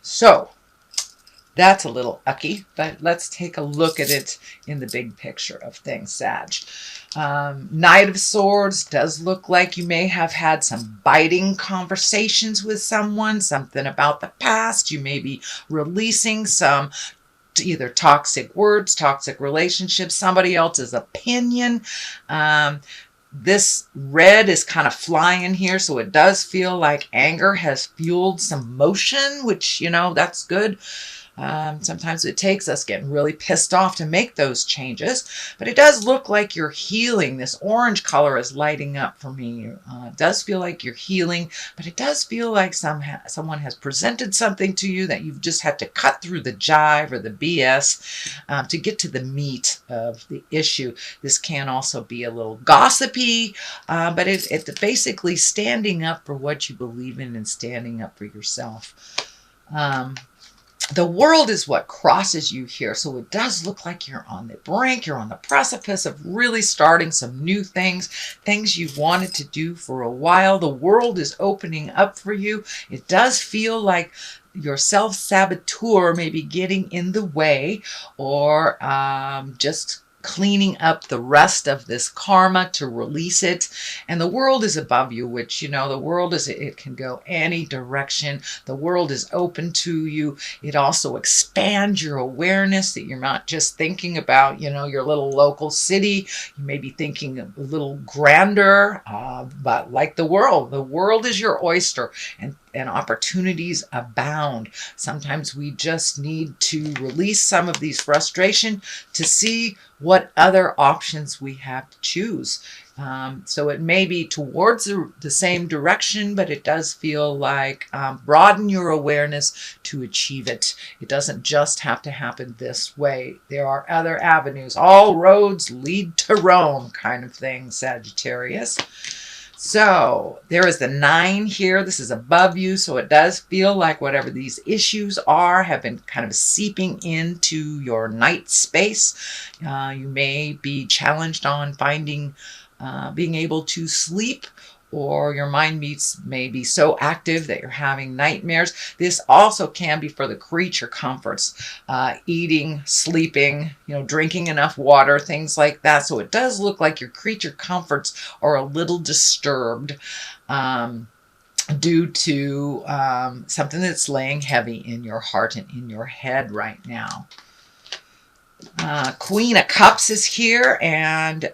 So that's a little ucky, but let's take a look at it in the big picture of things, Sag. Knight of Swords does look like you may have had some biting conversations with someone, something about the past. You may be releasing some either toxic words, toxic relationships, somebody else's opinion. This red is kind of flying here, so it does feel like anger has fueled some motion, which, that's good. Sometimes it takes us getting really pissed off to make those changes, but it does look like you're healing. This orange color is lighting up for me. It does feel like you're healing, but it does feel like someone has presented something to you that you've just had to cut through the jive or the BS to get to the meat of the issue. This can also be a little gossipy, but it's basically standing up for what you believe in and standing up for yourself. The world is what crosses you here. So it does look like you're on the brink. You're on the precipice of really starting some new things you've wanted to do for a while. The world is opening up for you. It does feel like your self-saboteur may be getting in the way, or just cleaning up the rest of this karma to release it. And the world is above you, which, the world it can go any direction. The world is open to you. It also expands your awareness, that you're not just thinking about, your little local city. You may be thinking a little grander, but like the world is your oyster, and opportunities abound. Sometimes we just need to release some of these frustration to see what other options we have to choose. So it may be towards the same direction, but it does feel like broaden your awareness to achieve it. It doesn't just have to happen this way. There are other avenues. All roads lead to Rome, kind of thing, Sagittarius. So there is the 9 here. This is above you. So it does feel like whatever these issues are have been kind of seeping into your night space. You may be challenged on being able to sleep, or your mind may be so active that you're having nightmares. This also can be for the creature comforts, eating, sleeping, drinking enough water, things like that. So it does look like your creature comforts are a little disturbed due to something that's laying heavy in your heart and in your head right now. Queen of Cups is here, and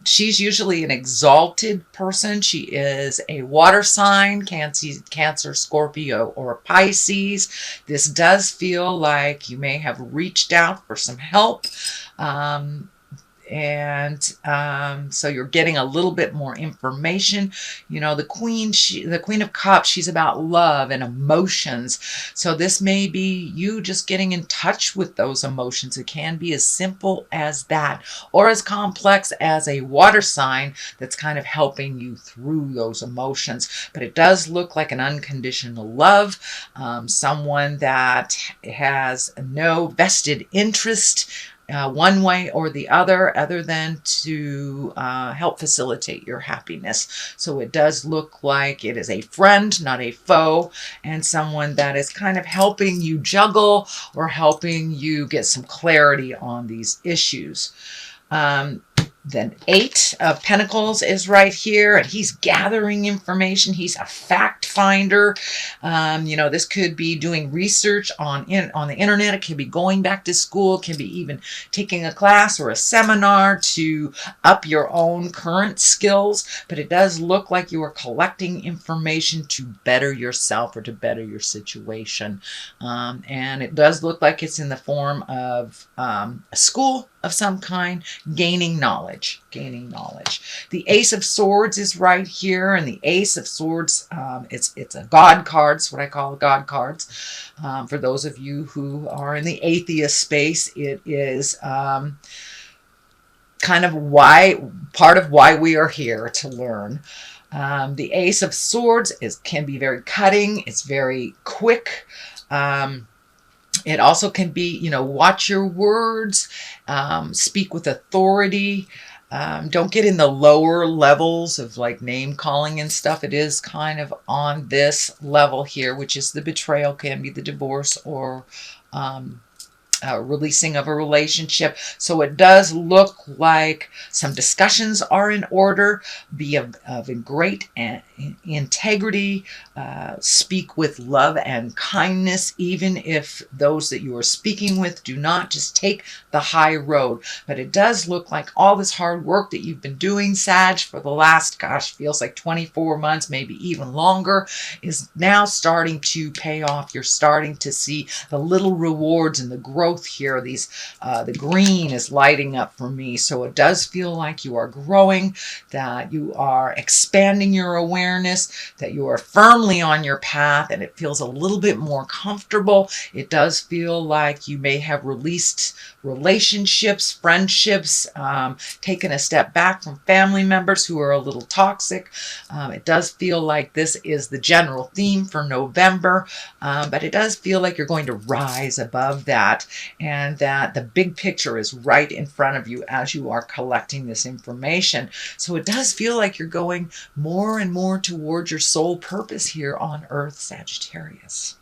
she's usually an exalted person. She is a water sign, Cancer, Scorpio, or Pisces. This does feel like you may have reached out for some help. So you're getting a little bit more information. The Queen of Cups, she's about love and emotions. So this may be you just getting in touch with those emotions. It can be as simple as that, or as complex as a water sign that's kind of helping you through those emotions. But it does look like an unconditional love, someone that has no vested interest one way or the other than to help facilitate your happiness. So it does look like it is a friend, not a foe, and someone that is kind of helping you juggle or helping you get some clarity on these issues. Then 8 of Pentacles is right here, and he's gathering information. He's a fact finder. This could be doing research on the internet. It can be going back to school. It can be even taking a class or a seminar to up your own current skills. But it does look like you are collecting information to better yourself or to better your situation. And it does look like it's in the form of a school of some kind, gaining knowledge. The Ace of Swords is right here, and the Ace of Swords, it's a God card. It's what I call God cards. For those of you who are in the atheist space, it is kind of part of why we are here to learn. The Ace of Swords can be very cutting. It's very quick. It also can be, watch your words, speak with authority. Don't get in the lower levels of like name calling and stuff. It is kind of on this level here, which is the betrayal, can be the divorce or releasing of a relationship. So it does look like some discussions are in order, be of great integrity, speak with love and kindness, even if those that you are speaking with do not. Just take the high road. But it does look like all this hard work that you've been doing, Sag, for the last, gosh, feels like 24 months, maybe even longer, is now starting to pay off. You're starting to see the little rewards and the growth here. These the green is lighting up for me, so it does feel like you are growing, that you are expanding your awareness, that you are firmly on your path, and it feels a little bit more comfortable. It does feel like you may have released relationships, friendships, taken a step back from family members who are a little toxic. It does feel like this is the general theme for November, but it does feel like you're going to rise above that, and that the big picture is right in front of you as you are collecting this information. So it does feel like you're going more and more towards your soul purpose here on Earth, Sagittarius.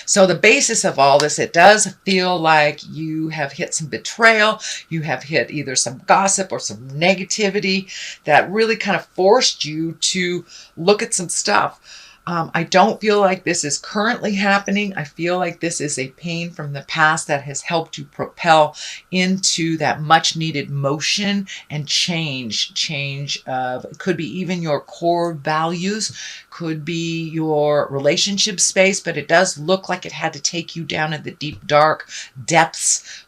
So the basis of all this, it does feel like you have hit some betrayal. You have hit either some gossip or some negativity that really kind of forced you to look at some stuff. I don't feel like this is currently happening. I feel like this is a pain from the past that has helped you propel into that much needed motion and change. Change of, it could be even your core values, could be your relationship space, but it does look like it had to take you down in the deep, dark depths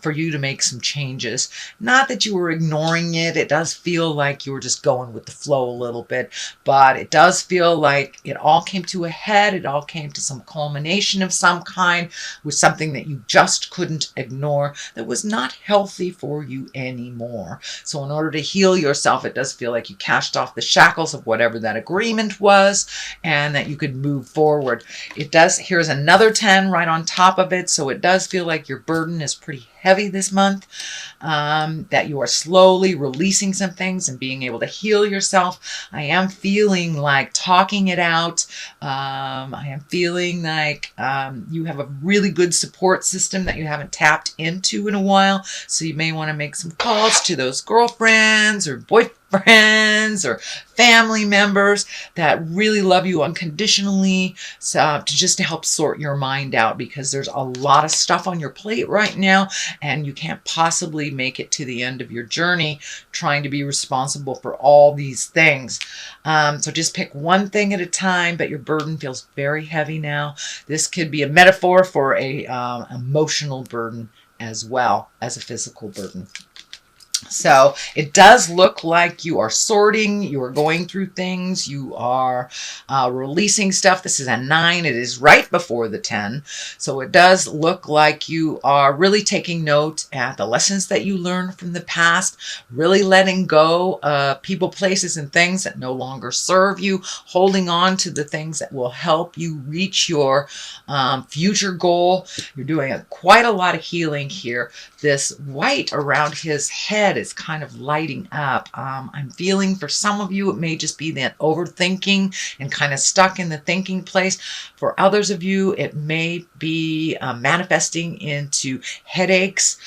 for you to make some changes. Not that you were ignoring it. It does feel like you were just going with the flow a little bit, but it does feel like it all came to a head. It all came to some culmination of some kind with something that you just couldn't ignore, that was not healthy for you anymore. So in order to heal yourself, it does feel like you cast off the shackles of whatever that agreement was and that you could move forward. It does, here's another 10 right on top of it. So it does feel like your burden is pretty heavy this month, that you are slowly releasing some things and being able to heal yourself. I am feeling like talking it out. I am feeling like you have a really good support system that you haven't tapped into in a while. So you may want to make some calls to those girlfriends or boyfriends or family members that really love you unconditionally, so just to help sort your mind out, because there's a lot of stuff on your plate right now and you can't possibly make it to the end of your journey trying to be responsible for all these things. So just pick one thing at a time, but your burden feels very heavy now. This could be a metaphor for a emotional burden as well as a physical burden. So it does look like you are sorting, you are going through things, you are releasing stuff. This is a 9. It is right before the 10. So it does look like you are really taking note at the lessons that you learned from the past, really letting go of people, places, and things that no longer serve you, holding on to the things that will help you reach your future goal. You're doing quite a lot of healing here. This white around his head is kind of lighting up. I'm feeling for some of you, it may just be that overthinking and kind of stuck in the thinking place. For others of you, it may be manifesting into headaches,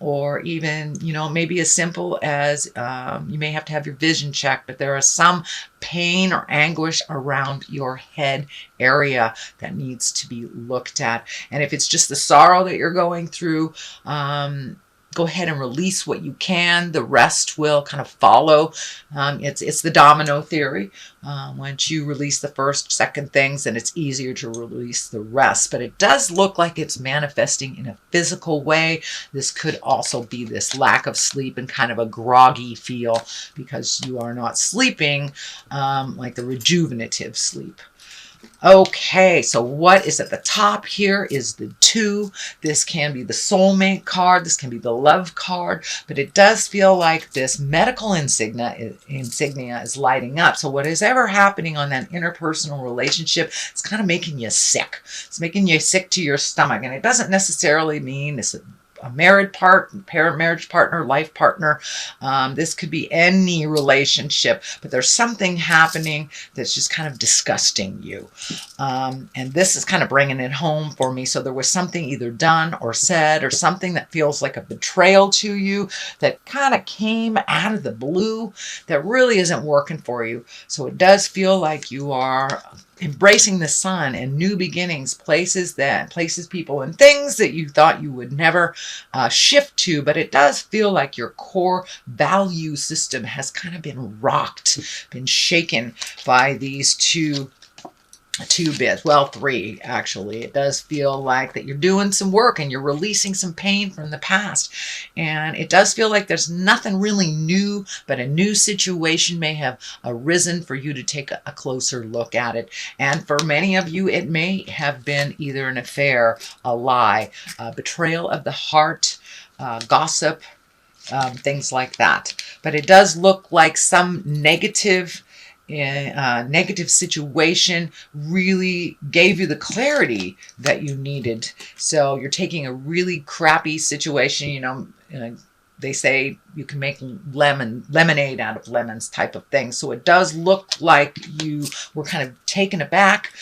or even, maybe as simple as you may have to have your vision checked, but there is some pain or anguish around your head area that needs to be looked at. And if it's just the sorrow that you're going through, go ahead and release what you can. The rest will kind of follow. It's the domino theory. Once you release the first, second things, then it's easier to release the rest. But it does look like it's manifesting in a physical way. This could also be this lack of sleep and kind of a groggy feel because you are not sleeping like the rejuvenative sleep. Okay, so what is at the top here is the 2. This can be the soulmate card. This can be the love card, but it does feel like this medical insignia is lighting up. So what is ever happening on that interpersonal relationship, it's kind of making you sick. It's making you sick to your stomach, and it doesn't necessarily mean this a marriage partner, life partner. This could be any relationship, but there's something happening that's just kind of disgusting you. And this is kind of bringing it home for me. So there was something either done or said or something that feels like a betrayal to you that kind of came out of the blue that really isn't working for you. So it does feel like you are embracing the sun and new beginnings, places, people, and things that you thought you would never shift to. But it does feel like your core value system has kind of been rocked, been shaken by these two bits. Well, three, actually. It does feel like that you're doing some work and you're releasing some pain from the past. And it does feel like there's nothing really new, but a new situation may have arisen for you to take a closer look at it. And for many of you, it may have been either an affair, a lie, a betrayal of the heart, gossip, things like that. But it does look like some negative situation really gave you the clarity that you needed. So you're taking a really crappy situation, they say you can make lemonade out of lemons type of thing. So it does look like you were kind of taken aback,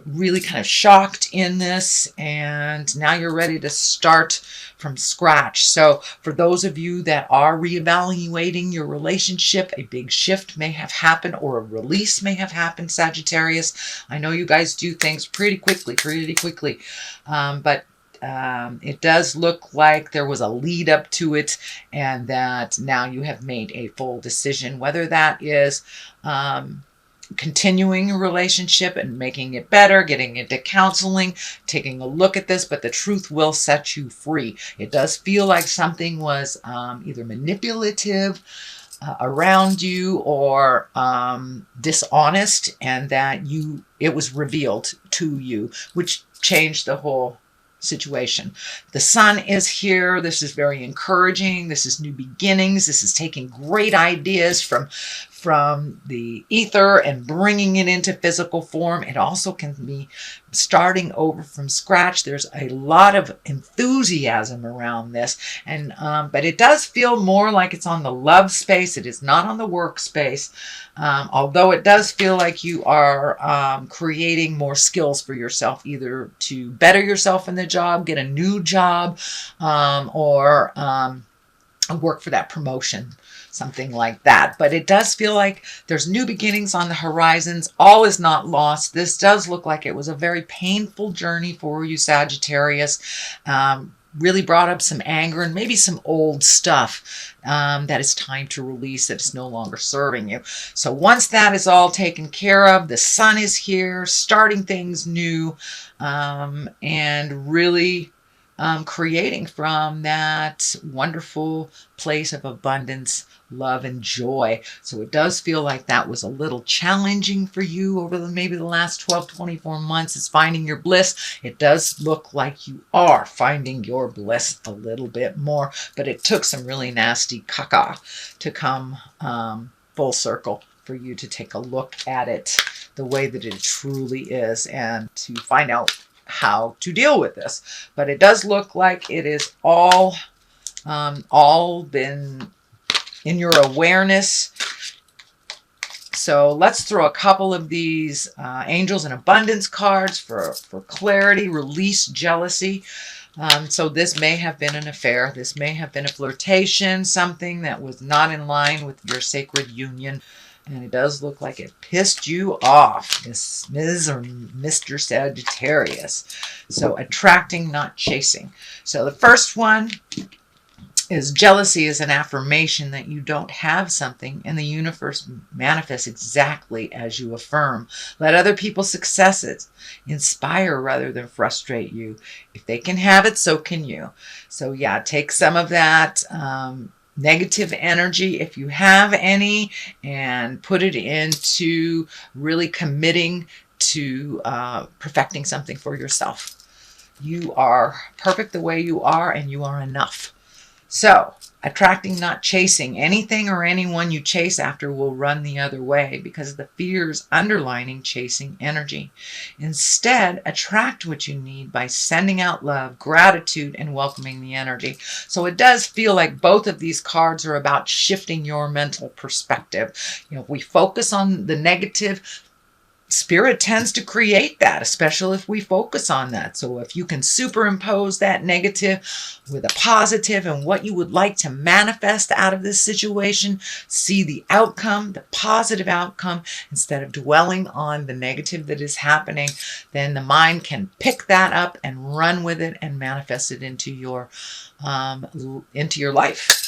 really kind of shocked in this, and now you're ready to start from scratch. So for those of you that are reevaluating your relationship, a big shift may have happened or a release may have happened, Sagittarius. I know you guys do things pretty quickly, but it does look like there was a lead up to it and that now you have made a full decision, whether that is continuing a relationship and making it better, getting into counseling, taking a look at this, but the truth will set you free. It does feel like something was either manipulative around you or dishonest, and that it was revealed to you, which changed the whole situation. The sun is here. This is very encouraging. This is new beginnings. This is taking great ideas from the ether and bringing it into physical form. It also can be starting over from scratch. There's a lot of enthusiasm around this, and but it does feel more like it's on the love space. It is not on the work space, although it does feel like you are creating more skills for yourself, either to better yourself in the job, get a new job, or work for that promotion, something like that. But it does feel like there's new beginnings on the horizons. All is not lost. This does look like it was a very painful journey for you, Sagittarius. Really brought up some anger and maybe some old stuff that is time to release, that is no longer serving you. So once that is all taken care of, the sun is here, starting things new, and really creating from that wonderful place of abundance, love, and joy. So it does feel like that was a little challenging for you over maybe the last 12, 24 months, is finding your bliss. It does look like you are finding your bliss a little bit more, but it took some really nasty caca to come full circle for you to take a look at it the way that it truly is and to find out how to deal with this. But it does look like it is all been in your awareness. So let's throw a couple of these angels and abundance cards for clarity, release jealousy. So this may have been an affair. This may have been a flirtation, something that was not in line with your sacred union. And it does look like it pissed you off, Ms. or Mr. Sagittarius. So attracting, not chasing. So the first one is jealousy is an affirmation that you don't have something, and the universe manifests exactly as you affirm. Let other people's successes inspire rather than frustrate you. If they can have it, so can you. So yeah, take some of that negative energy, if you have any, and put it into really committing to perfecting something for yourself. You are perfect the way you are, and you are enough. So Attracting, not chasing. Anything or anyone you chase after will run the other way because the fears underlining chasing energy. Instead, attract what you need by sending out love, gratitude, and welcoming the energy. So it does feel like both of these cards are about shifting your mental perspective. If we focus on the negative, Spirit tends to create that, especially if we focus on that. So if you can superimpose that negative with a positive and what you would like to manifest out of this situation, see the outcome, the positive outcome, instead of dwelling on the negative that is happening, then the mind can pick that up and run with it and manifest it into your life.